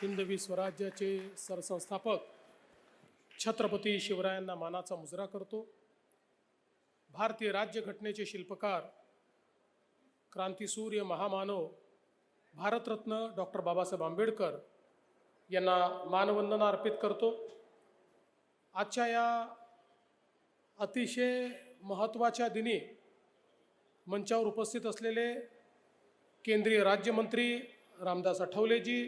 हिंदवी स्वराज्याचे सरसंस्थापक छत्रपती शिवरायांना मानाचा मुजरा करतो। भारतीय राज्यघटनेचे शिल्पकार, क्रांतीसूर्य महामानव भारतरत्न डॉक्टर बाबासाहेब आंबेडकर यांना मानवंदना अर्पित करतो। आजच्या या अतिशय महत्त्वाच्या दिनी मंचावर उपस्थित असलेले केंद्रीय राज्यमंत्री रामदास आठवलेजी,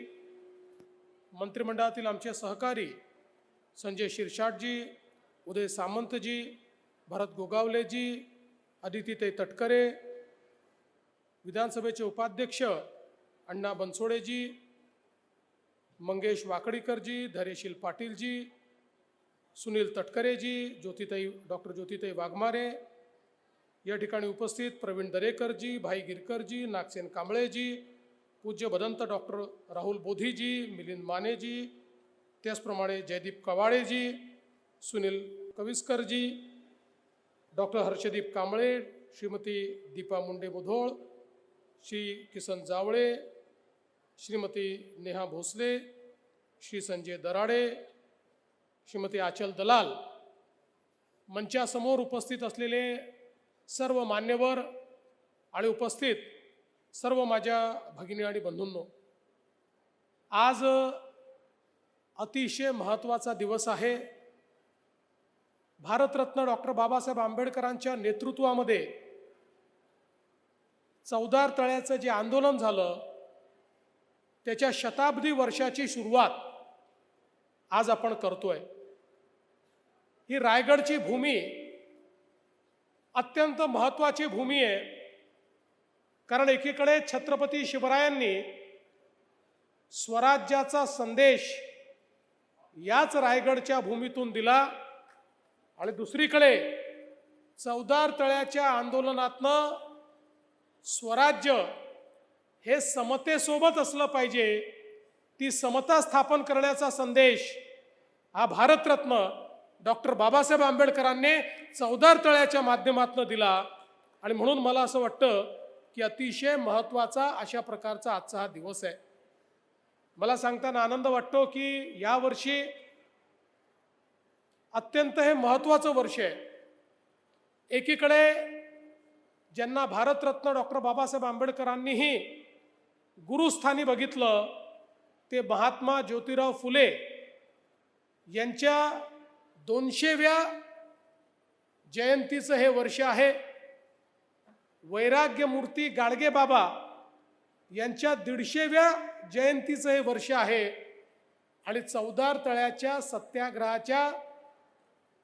मंत्रिमंडळातील आमचे सहकारी संजय शिरसाटजी, उदय सामंतजी, भरत गोगावलेजी, अदितीताई तटकरे, विधानसभेचे उपाध्यक्ष अण्णा बनसोडेजी, मंगेश वाकडीकरजी, धैर्यशील पाटीलजी, सुनील तटकरेजी, डॉक्टर ज्योतिताई वाघमारे, या ठिकाणी उपस्थित प्रवीण दरेकरजी, भाई गिरकरजी, नागसेन कांबळेजी, पूज्य भदंत डॉक्टर राहुल बोधीजी, मिलिंद मानेजी, त्याचप्रमाणे जयदीप कवाळेजी, सुनील कविस्करजी, डॉक्टर हर्षदीप कांबळे, श्रीमती दीपा मुंडे बुधोळ, श्री किसन जावळे, श्रीमती नेहा भोसले, श्री संजय दराडे, श्रीमती आचल दलाल, मंचासमोर उपस्थित असलेले सर्व मान्यवर आणि उपस्थित सर्व माझ्या भगिनी आणि बंधूंनो, आज अतिशय महत्त्वाचा दिवस आहे। भारतरत्न डॉक्टर बाबासाहेब आंबेडकरांच्या नेतृत्वामध्ये चौदार तळ्याचं जे आंदोलन झालं त्याच्या शताब्दी वर्षाची सुरुवात आज आपण करतोय। ही रायगडची भूमी अत्यंत महत्त्वाची भूमी आहे, कारण एकीकडे छत्रपती शिवरायांनी स्वराज्याचा संदेश याच रायगडच्या भूमीतून दिला आणि दुसरीकडे चौदार तळ्याच्या आंदोलनातनं स्वराज्य हे समतेसोबत असलं पाहिजे, ती समता स्थापन करण्याचा संदेश हा भारतरत्न डॉक्टर बाबासाहेब आंबेडकरांनी चौदार तळ्याच्या माध्यमातून दिला। आणि म्हणून मला असं वाटतं की अतिशय महत्त्वाचा अशा प्रकारचा आजचा हा दिवस आहे। मला सांगताना आनंद वाटतो की यावर्षी अत्यंत हे महत्त्वाचं वर्ष आहे। एकीकडे ज्यांना भारतरत्न डॉक्टर बाबासाहेब आंबेडकरांनीही गुरुस्थानी बघितलं ते महात्मा ज्योतिराव फुले यांच्या 200व्या जयंतीचं हे वर्ष आहे। वैराग्यमूर्ती गाडगे बाबा यांच्या 150व्या जयंतीचं हे वर्ष आहे आणि चौदार तळ्याच्या सत्याग्रहाच्या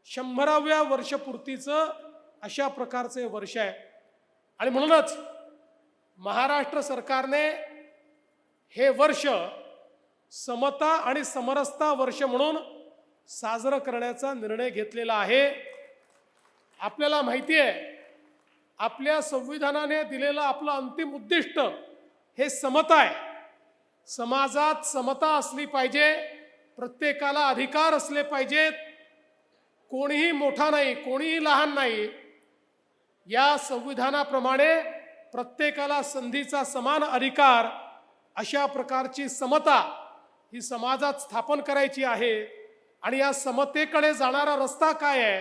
100व्या वर्षपूर्तीचं अशा प्रकारचं हे वर्ष आहे। आणि म्हणूनच महाराष्ट्र सरकारने हे वर्ष समता आणि समरसता वर्ष म्हणून साजरं करण्याचा निर्णय घेतलेला आहे। आपल्याला माहिती आहे, आपल्या संविधानाने दिलेलं आपलं अंतिम उद्दिष्ट हे समता आहे। समाजात समता असली पाहिजे, प्रत्येकाला अधिकार असले पाहिजेत, कोणीही मोठा नाही, कोणीही लहान नाही। या संविधानाप्रमाणे प्रत्येकाला संधीचा समान अधिकार, अशा प्रकारची समता ही समाजात स्थापन करायची आहे। आणि या समतेकडे जाणारा रस्ता काय आहे,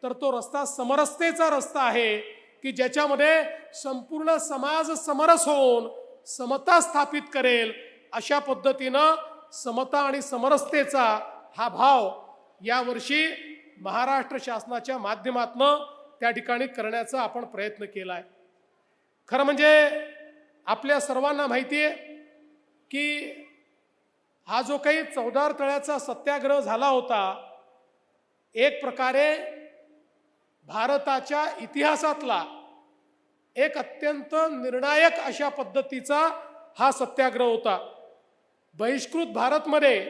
तर तो रस्ता समरसतेचा रस्ता आहे की ज्याच्यामध्ये संपूर्ण समाज समरस होऊन समता स्थापित करेल। अशा पद्धतीनं समता आणि समरसतेचा हा भाव यावर्षी महाराष्ट्र शासनाच्या माध्यमातून त्या ठिकाणी करण्याचा आपण प्रयत्न केला आहे। खरं म्हणजे आपल्या सर्वांना माहिती आहे की हा जो काही चौदार तळ्याचा सत्याग्रह झाला होता, एक प्रकारे भारताच्या इतिहासातला एक अत्यंत निर्णायक अशा पद्धतीचा हा सत्याग्रह होता। बहिष्कृत भारतमध्ये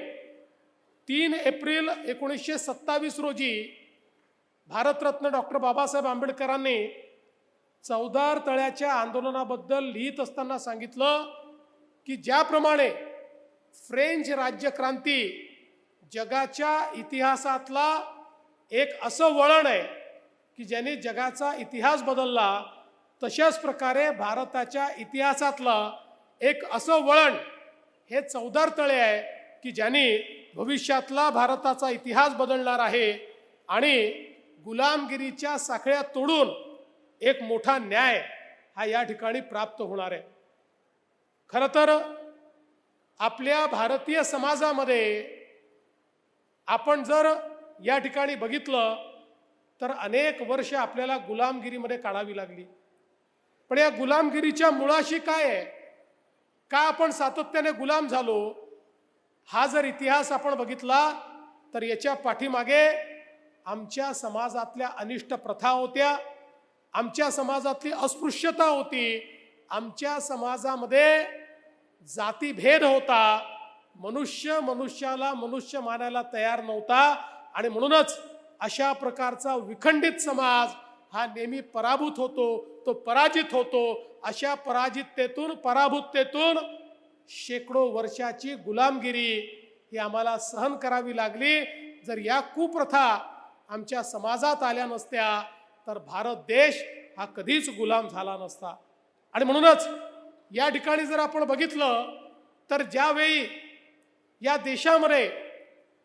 3 एप्रिल 1927 रोजी भारतरत्न डॉक्टर बाबासाहेब आंबेडकरांनी चौदार तळ्याच्या आंदोलनाबद्दल लिहित असताना सांगितलं की ज्याप्रमाणे फ्रेंच राज्यक्रांती जगाच्या इतिहासातला एक असं वळण आहे की ज्याने जगाचा इतिहास बदलला, तशाच प्रकारे भारताच्या इतिहासातलं एक असं वळण हे चौदार तळे आहे की ज्यांनी भविष्यातला भारताचा इतिहास बदलणार आहे आणि गुलामगिरीच्या साखळ्या तोडून एक मोठा न्याय हा या ठिकाणी प्राप्त होणार आहे. खरं तर आपल्या भारतीय समाजामध्ये आपण जर या ठिकाणी बघितलं तर अनेक वर्ष आपल्याला गुलामगिरीमध्ये काढावी लागली. पण या गुलामगिरीच्या मुळाशी काय आहे, का आपण सातत्याने गुलाम झालो, हा जर इतिहास आपण बघितला तर याच्या पाठीमागे आमच्या समाजातल्या अनिष्ट प्रथा होत्या, आमच्या समाजातली अस्पृश्यता होती, आमच्या समाजामध्ये जातीभेद होता, मनुष्य मनुष्याला मनुष्य मानायला तयार नव्हता. आणि म्हणूनच अशा प्रकारचा विखंडित समाज हा नेहमी पराभूत होतो, तो पराजित होतो. अशा पराजिततेतून पराभूततेतून शेकडो वर्षाची गुलामगिरी ही आम्हाला सहन करावी लागली. जर या कुप्रथा आमच्या समाजात आल्या नसत्या तर भारत देश हा कधीच गुलाम झाला नसता. आणि म्हणूनच या ठिकाणी जर आपण बघितलं तर ज्यावेळी या देशामध्ये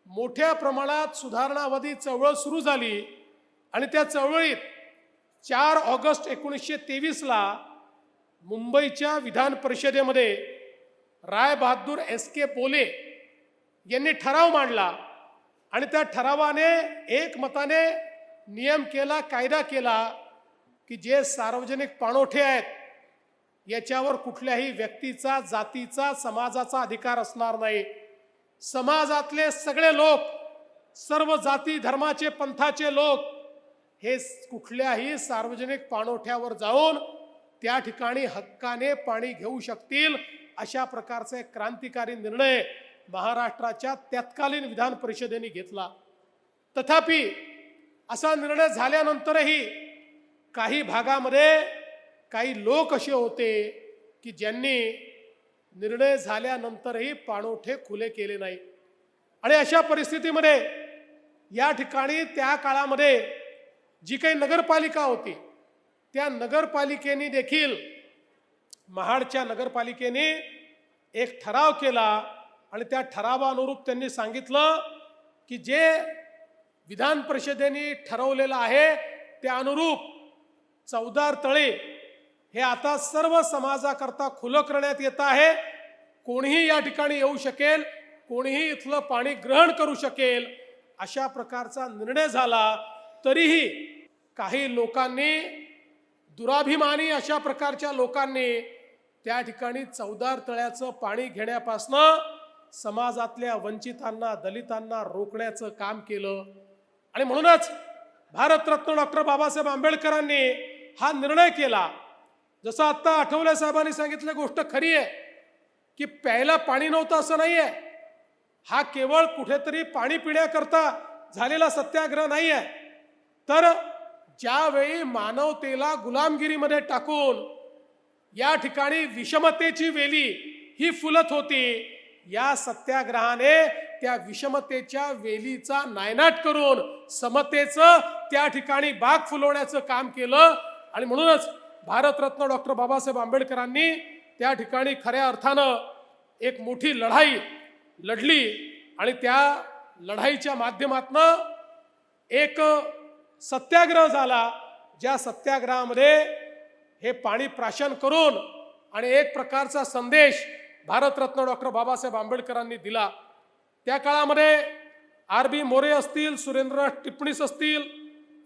मोठ्या प्रमाणात सुधारणावादी चळवळ सुरू झाली आणि त्या चळवळीत 4 ऑगस्ट 1923ला मुंबईच्या विधान परिषदेमध्ये रायबहादूर S.K. पोले यांनी ठराव मांडला आणि त्या ठरावाने एकमताने नियम केला, कायदा केला की जे सार्वजनिक पाणवठे आहेत याच्यावर कुठल्याही व्यक्तीचा, जातीचा, समाजाचा अधिकार असणार नाही. समाजातले सगळे लोक, सर्व जाती धर्माचे पंथाचे लोक हे कुठल्याही सार्वजनिक पाणवठ्यावर जाऊन त्या ठिकाणी हक्काने पाणी घेऊ शकतील. अशा प्रकारचा एक क्रांतिकारी निर्णय महाराष्ट्राच्या तत्कालीन विधान परिषदेने घेतला. तथापि असा निर्णय झाल्यानंतरही काही भागामध्ये काही लोक असे होते की ज्यांनी निर्णय झाल्यानंतरही पाणवठे खुले केले नाही. आणि अशा परिस्थितीमध्ये या ठिकाणी त्या काळामध्ये जी काही नगरपालिका होती त्या नगरपालिकेने देखील, महाडच्या नगरपालिकेने एक ठराव केला आणि त्या ठरावानुरूप त्यांनी सांगितलं की जे विधान परिषदेने ठरवलेलं आहे त्या अनुरूप चौदार तळे हे आता सर्व समाजाकरता खुलं करण्यात येत आहे. कोणीही या ठिकाणी येऊ शकेल, कोणीही इथलं पाणी ग्रहण करू शकेल, अशा प्रकारचा निर्णय झाला. तरीही काही लोकांनी, दुराभिमानी अशा प्रकारच्या लोकांनी त्या ठिकाणी चौदार तळ्याचं पाणी घेण्यापासनं समाजातल्या वंचितांना, दलितांना रोखण्याचं काम केलं. आणि म्हणूनच भारतरत्न डॉक्टर बाबासाहेब आंबेडकरांनी हा निर्णय केला. जसं आत्ता आठवले साहेबांनी सांगितलं, गोष्ट खरी आहे की प्यायला पाणी नव्हतं असं नाही आहे. हा केवळ कुठेतरी पाणी पिण्याकरता झालेला सत्याग्रह नाही आहे, तर ज्यावेळी मानवतेला गुलामगिरीमध्ये टाकून या ठिकाणी विषमतेची वेली ही फुलत होती, या सत्याग्रहाने त्या विषमतेच्या वेलीचा नायनाट करून समतेचं त्या ठिकाणी बाग फुलवण्याचं काम केलं. आणि म्हणूनच भारतरत्न डॉक्टर बाबासाहेब आंबेडकरांनी त्या ठिकाणी खऱ्या अर्थानं एक मोठी लढाई लढली आणि त्या लढाईच्या माध्यमातून एक सत्याग्रह झाला. ज्या सत्याग्रहामध्ये हे पाणी प्राशन करून आणि एक प्रकारचा संदेश भारतरत्न डॉक्टर बाबासाहेब आंबेडकरांनी दिला. त्या काळामध्ये R.B. मोरे असतील, सुरेंद्रनाथ टिपणीस असतील,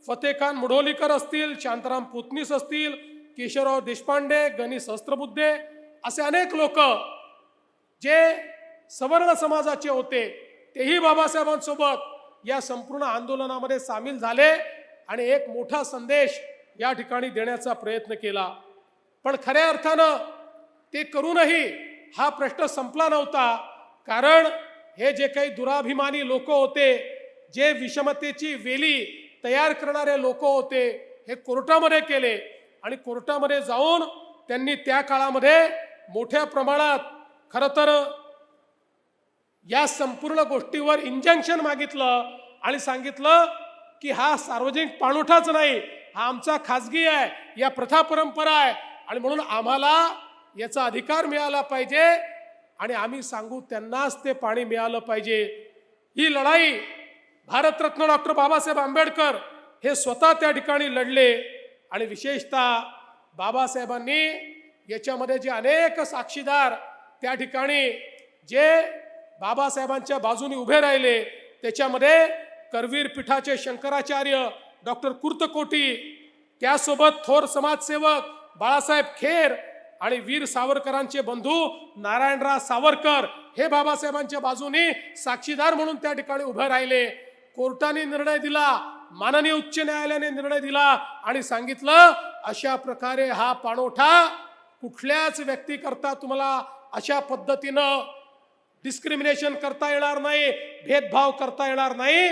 फतेखान मुढोलीकर असतील, शांताराम पुतनीस असतील, केशवराव देशपांडे, गणेश सहस्त्रबुद्धे असे अनेक लोक जे सवर्ण समाजाचे होते तेही बाबासाहेबांसोबत या संपूर्ण आंदोलनामध्ये सामील झाले आणि एक मोठा संदेश या ठिकाणी देण्याचा प्रयत्न केला. पण खऱ्या अर्थानं ते करूनही हा प्रश्न संपला नव्हता. कारण हे जे काही दुराभिमानी लोक होते, जे विषमतेची वेली तयार करणारे लोक होते, हे कोर्टामध्ये केले आणि कोर्टामध्ये जाऊन त्यांनी त्या काळामध्ये मोठ्या प्रमाणात खरं तर या संपूर्ण गोष्टीवर इंजंक्शन मागितलं आणि सांगितलं की हा सार्वजनिक पाणवठाच नाही, हा आमचा खाजगी आहे, या प्रथा परंपरा आहे आणि म्हणून आम्हाला याचा अधिकार मिळाला पाहिजे. आणि आम्ही सांगू त्यांनाच ते पाणी मिळालं पाहिजे। ही लढाई भारतरत्न डॉक्टर बाबासाहेब आंबेडकर हे स्वतः त्या ठिकाणी लढले आणि विशेषतः बाबासाहेबांनी याच्यामध्ये जे अनेक साक्षीदार त्या ठिकाणी जे बाबासाहेबांच्या बाजूने उभे राहिले त्याच्यामध्ये करवीर पीठाचे शंकराचार्य डॉक्टर कुर्तकोटी, त्यासोबत थोर समाजसेवक बाळासाहेब खेर आणि वीर सावरकरांचे बंधू नारायणराव सावरकर हे बाबासाहेबांच्या बाजूने साक्षीदार म्हणून त्या ठिकाणी उभे राहिले। कोर्टाने निर्णय दिला, माननीय उच्च न्यायालयाने निर्णय दिला आणि सांगितलं अशा प्रकारे हा पाणवठा कुठल्याच व्यक्ती करता तुम्हाला अशा पद्धतीनं डिस्क्रिमिनेशन करता येणार नाही, भेदभाव करता येणार नाही।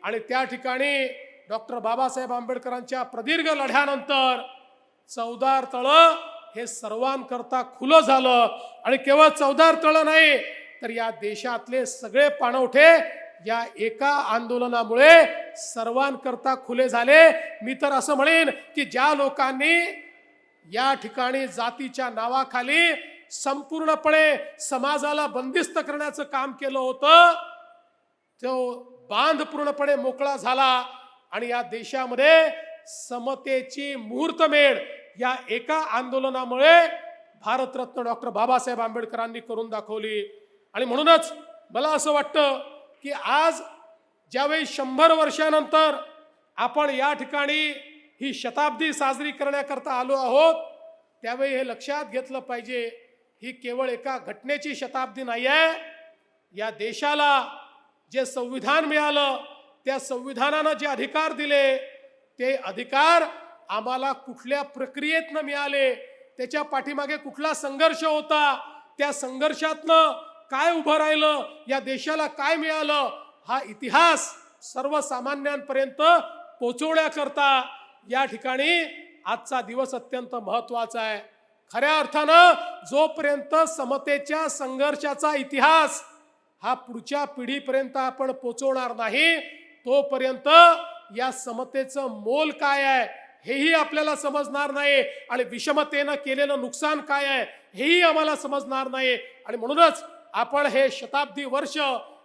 आणि त्या ठिकाणी डॉक्टर बाबासाहेब आंबेडकरांच्या प्रदीर्घ लढ्यानंतर चौदार तळं हे सर्वांकरता खुलं झालं आणि केवळ चौदार तळं नाही तर या देशातले सगळे पाणवठे या एका आंदोलनामुळे सर्वांकरता खुले झाले। मी तर असं म्हणेन की ज्या लोकांनी या ठिकाणी जातीच्या नावाखाली संपूर्णपणे समाजाला बंदिस्त करण्याचं काम केलं होतं तो बांध पूर्णपणे मोकळा झाला आणि या देशामध्ये समतेची मुहूर्तमेढ या एका आंदोलनामुळे भारतरत्न डॉक्टर बाबासाहेब आंबेडकरांनी करून दाखवली। आणि म्हणूनच मला असं वाटतं की आज ज्यावेळी 100 वर्षानंतर आपण या ठिकाणी ही शताब्दी साजरी करण्याकरता आलो आहोत त्यावेळी हे लक्षात घेतलं पाहिजे ही केवळ एका घटनेची शताब्दी नाही आहे। या देशाला जे संविधान मिळालं त्या संविधानानं जे अधिकार दिले ते अधिकार आम्हाला कुठल्या प्रक्रियेतनं मिळाले, त्याच्या पाठीमागे कुठला संघर्ष होता, त्या संघर्षातनं काय उभं राहिलं, या देशाला काय मिळालं, हा इतिहास सर्वसामान्यांपर्यंत पोहोचवण्याकरता या ठिकाणी आजचा दिवस अत्यंत महत्त्वाचा आहे। खऱ्या अर्थानं जोपर्यंत समतेच्या संघर्षाचा इतिहास हा पुढच्या पिढीपर्यंत आपण पोहोचवणार नाही तोपर्यंत या समतेचं मोल काय आहे हेही आपल्याला समजणार नाही आणि विषमतेनं केलेलं नुकसान काय आहे हेही आम्हाला समजणार नाही। आणि म्हणूनच आपण हे शताब्दी वर्ष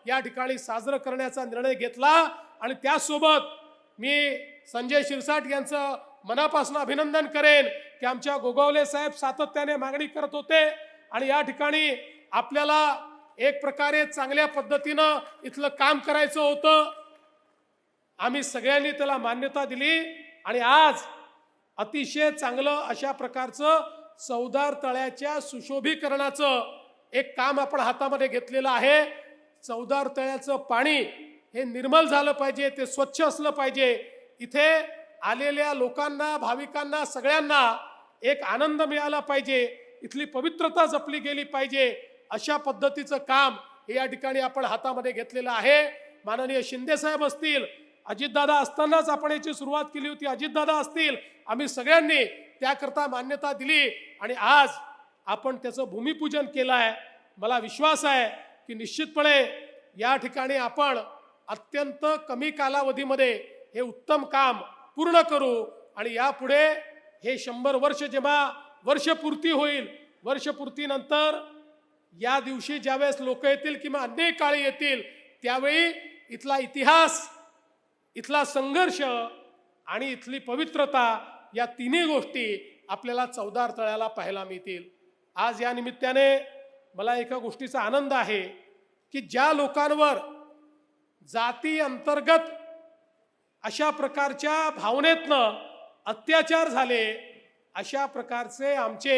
या ठिकाणी साजरं करण्याचा निर्णय घेतला आणि त्यासोबत मी संजय शिरसाट यांचं मनापासून अभिनंदन करेन की आमच्या गोगावले साहेब सातत्याने मागणी करत होते आणि या ठिकाणी आपल्याला एक प्रकारे चांगल्या पद्धतीनं इथलं काम करायचं होतं। आम्ही सगळ्यांनी त्याला मान्यता दिली आणि आज अतिशय चांगलं अशा प्रकारचं चौदार तळ्याच्या सुशोभीकरणाचं एक काम आपण हातामध्ये घेतलेलं आहे। चौदार तळ्याचं पाणी हे निर्मल झालं पाहिजे, ते स्वच्छ असलं पाहिजे, इथे आलेल्या लोकांना भाविकांना सगळ्यांना एक आनंद मिळाला पाहिजे, इथली पवित्रता जपली गेली पाहिजे, अशा पद्धतीचं काम हे या ठिकाणी आपण हातामध्ये घेतलेलं आहे। माननीय शिंदे साहेब असतील, अजितदादा असतानाच आपण याची सुरुवात केली होती, अजितदादा असतील, आम्ही सगळ्यांनी त्याकरता मान्यता दिली आणि आज आपण त्याचं भूमिपूजन केलं आहे। मला विश्वास आहे की निश्चितपणे या ठिकाणी आपण अत्यंत कमी कालावधीमध्ये हे उत्तम काम पूर्ण करू आणि यापुढे हे 100 वर्ष जेव्हा वर्षपूर्ती होईल, वर्षपूर्तीनंतर या दिवशी ज्यावेळेस लोक येतील किंवा अन्य काळी येतील त्यावेळी इथला इतिहास, इथला संघर्ष आणि इथली पवित्रता या तिन्ही गोष्टी आपल्याला चौदार तळ्याला पाहायला मिळतील। आज या निमित्ताने मला एका गोष्टीचा आनंद आहे की ज्या लोकांवर जाती अंतर्गत अशा प्रकारच्या भावनेतनं अत्याचार झाले, अशा प्रकारचे आमचे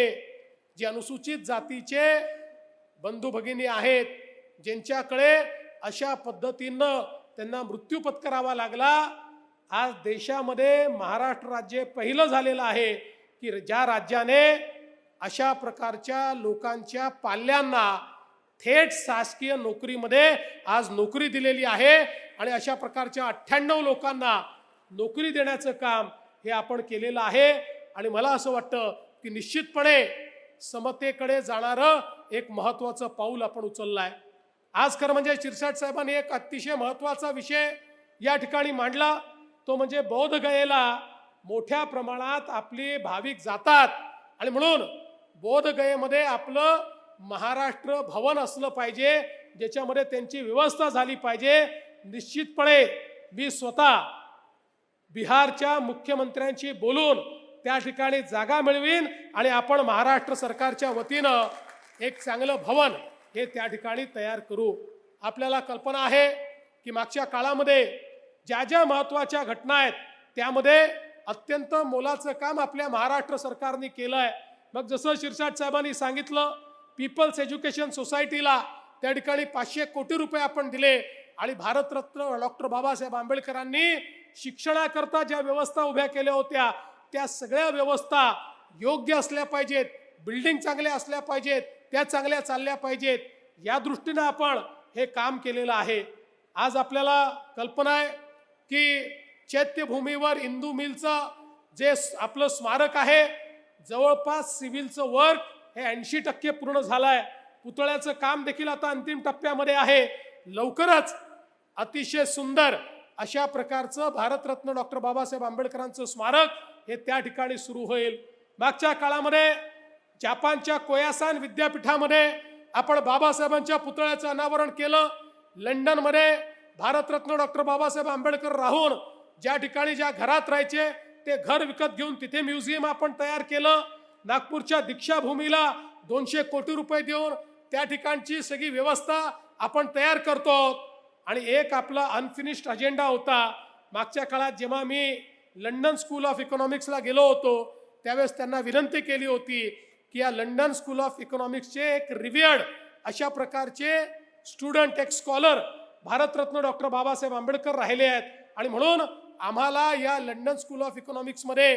जे अनुसूचित जातीचे बंधू भगिनी आहेत ज्यांच्याकडे अशा पद्धतीनं त्यांना मृत्यू पत्करावा लागला, आज देशामध्ये महाराष्ट्र राज्य पहिलं झालेलं आहे की ज्या राज्याने अशा प्रकारच्या लोकांच्या पाल्यांना थेट शासकीय नोकरीमध्ये आज नोकरी दिलेली आहे आणि अशा प्रकारच्या 98 लोकांना नोकरी देण्याचं काम हे आपण केलेलं आहे। आणि मला असं वाटतं की निश्चितपणे समतेकडे जाणारं एक महत्त्वाचं पाऊल आपण उचललं आहे। आज खरं म्हणजे शिरसाट साहेबांनी एक अतिशय महत्त्वाचा विषय या ठिकाणी मांडला, तो म्हणजे बोधगयेला मोठ्या प्रमाणात आपले भाविक जातात आणि म्हणून बोधगयेमध्ये आपलं महाराष्ट्र भवन असलं पाहिजे, ज्याच्यामध्ये त्यांची व्यवस्था झाली पाहिजे. निश्चितपणे मी स्वतः बिहारच्या मुख्यमंत्र्यांशी बोलून त्या ठिकाणी जागा मिळवीन आणि आपण महाराष्ट्र सरकारच्या वतीनं एक चांगलं भवन हे त्या ठिकाणी तयार करू. आपल्याला कल्पना आहे की मागच्या काळामध्ये ज्या ज्या महत्त्वाच्या घटना आहेत त्यामध्ये अत्यंत मोलाचं काम आपल्या महाराष्ट्र सरकारने केलं आहे. मग जसं शिरसाट साहेबांनी सांगितलं, पीपल्स एज्युकेशन सोसायटीला त्या ठिकाणी 500 कोटी रुपये आपण दिले आणि भारतरत्न डॉक्टर बाबासाहेब आंबेडकरांनी शिक्षणाकरता ज्या व्यवस्था उभ्या केल्या होत्या त्या सगळ्या व्यवस्था योग्य असल्या पाहिजेत, बिल्डिंग चांगल्या असल्या पाहिजेत, त्या चांगल्या चालल्या पाहिजेत. या दृष्टीनं आपण हे काम केलेलं आहे. आज आपल्याला कल्पना आहे की चैत्यभूमीवर इंदू मिलचं जे आपलं स्मारक आहे, जवळपास सिव्हिलचं वर्क हे 80% पूर्ण झालं आहे. पुतळ्याचं काम देखील आता अंतिम टप्प्यामध्ये आहे. लवकरच अतिशय सुंदर अशा प्रकारचं भारतरत्न डॉक्टर बाबासाहेब आंबेडकरांचं स्मारक हे त्या ठिकाणी सुरू होईल. मागच्या काळामध्ये जपानच्या कोयासान विद्यापीठामध्ये आपण बाबासाहेबांच्या पुतळ्याचं अनावरण केलं. लंडनमध्ये भारतरत्न डॉक्टर बाबासाहेब आंबेडकर राहून ज्या ठिकाणी ज्या घरात राहायचे ते घर विकत घेऊन तिथे म्युझियम आपण तयार केलं. नागपूरच्या दीक्षाभूमीला 200 कोटी रुपये देऊन त्या ठिकाणची सगळी व्यवस्था आपण तयार करतो. आणि एक आपला अनफिनिश्ड अजेंडा होता. मागच्या काळात जेव्हा मी लंडन स्कूल ऑफ इकॉनॉमिक्सला गेलो होतो त्यावेळेस त्यांना विनंती केली होती की या लंडन स्कूल ऑफ इकॉनॉमिक्सचे एक रिव्हियर्ड अशा प्रकारचे स्टुडंट, एक स्कॉलर भारतरत्न डॉक्टर बाबासाहेब आंबेडकर राहिले आहेत आणि म्हणून आम्हाला या लंडन स्कूल ऑफ इकॉनॉमिक्समध्ये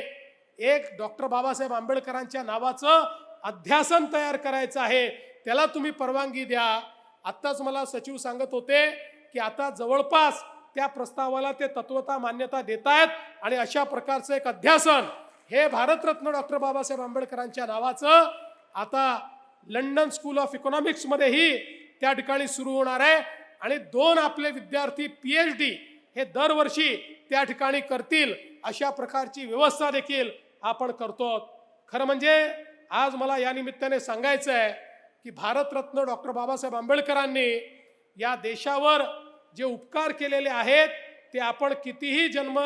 एक डॉक्टर बाबासाहेब आंबेडकरांच्या नावाचं अध्यासन तयार करायचं आहे. त्याला तुम्ही परवानगी द्या. आत्ताच मला सचिव सांगत होते की आता जवळपास त्या प्रस्तावाला ते तत्वता मान्यता देत आहेत आणि अशा प्रकारचं एक अध्यासन हे भारतरत्न डॉक्टर बाबासाहेब आंबेडकरांच्या नावाचं आता लंडन स्कूल ऑफ इकॉनॉमिक्समध्येही त्या ठिकाणी सुरू होणार आहे. आणि 2 आपले विद्यार्थी PhD हे दरवर्षी त्या ठिकाणी करतील अशा प्रकारची व्यवस्था देखील आपण करतो. खरं म्हणजे आज मला या निमित्ताने सांगायचं आहे की भारतरत्न डॉक्टर बाबासाहेब आंबेडकरांनी या देशावर जे उपकार केलेले आहेत ते आपण कितीही जन्म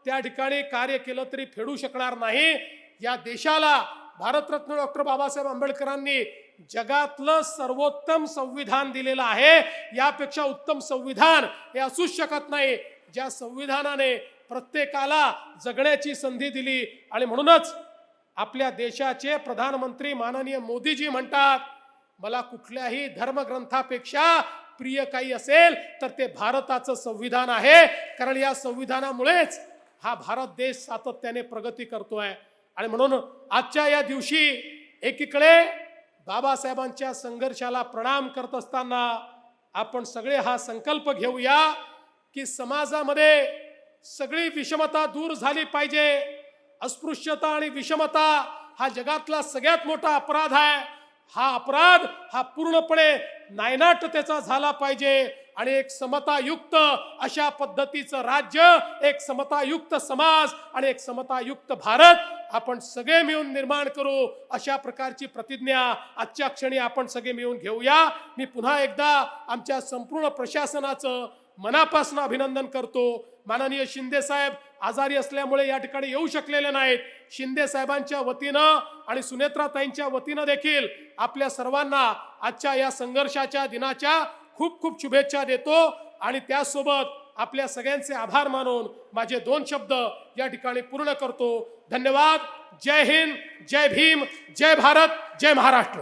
त्या ठिकाणी कार्य केलं तरी फेडू शकणार नाही. या देशाला भारतरत्न डॉक्टर बाबासाहेब आंबेडकरांनी जगातलं सर्वोत्तम संविधान दिलेलं आहे. यापेक्षा उत्तम संविधान हे असूच शकत नाही. ज्या संविधानाने प्रत्येकाला जगण्याची संधी दिली आणि म्हणूनच आपल्या देशाचे प्रधानमंत्री माननीय मोदीजी म्हणतात, मला कुठल्याही धर्मग्रंथापेक्षा प्रिय काही असेल तर ते भारताचं संविधान आहे. कारण या संविधानामुळेच हा भारत देश सातत्याने प्रगती करतोय. आणि म्हणून आजच्या या दिवशी एकीकडे बाबासाहेबांच्या संघर्षाला प्रणाम करत असताना आपण सगळे हा संकल्प घेऊया की समाजामध्ये सगळी विषमता दूर झाली पाहिजे. अस्पृश्यता आणि विषमता हा जगातला सगळ्यात मोठा अपराध आहे. हा अपराध हा पूर्णपणे नायनाट त्याचा झाला पाहिजे आणि एक समतायुक्त अशा पद्धतीचं राज्य, एक समतायुक्त समाज आणि एक समतायुक्त भारत आपण सगळे मिळून निर्माण करू. अशा प्रकारची प्रतिज्ञा आजच्या क्षणी आपण सगळे मिळून घेऊया. मी पुन्हा एकदा आमच्या संपूर्ण प्रशासनाचं मनापासून अभिनंदन करतो. माननीय शिंदे साहेब आजारी असल्यामुळे या ठिकाणी येऊ शकलेले नाहीत. शिंदे साहेबांच्या वतीनं आणि सुनेत्राताईंच्या वतीनं देखील आपल्या सर्वांना आजच्या या संघर्षाच्या दिनाच्या खूप खूप शुभेच्छा देतो आणि त्यासोबत आपल्या सगळ्यांचे आभार मानून माझे 2 शब्द या ठिकाणी पूर्ण करतो. धन्यवाद. जय हिंद, जय भीम, जय भारत, जय महाराष्ट्र.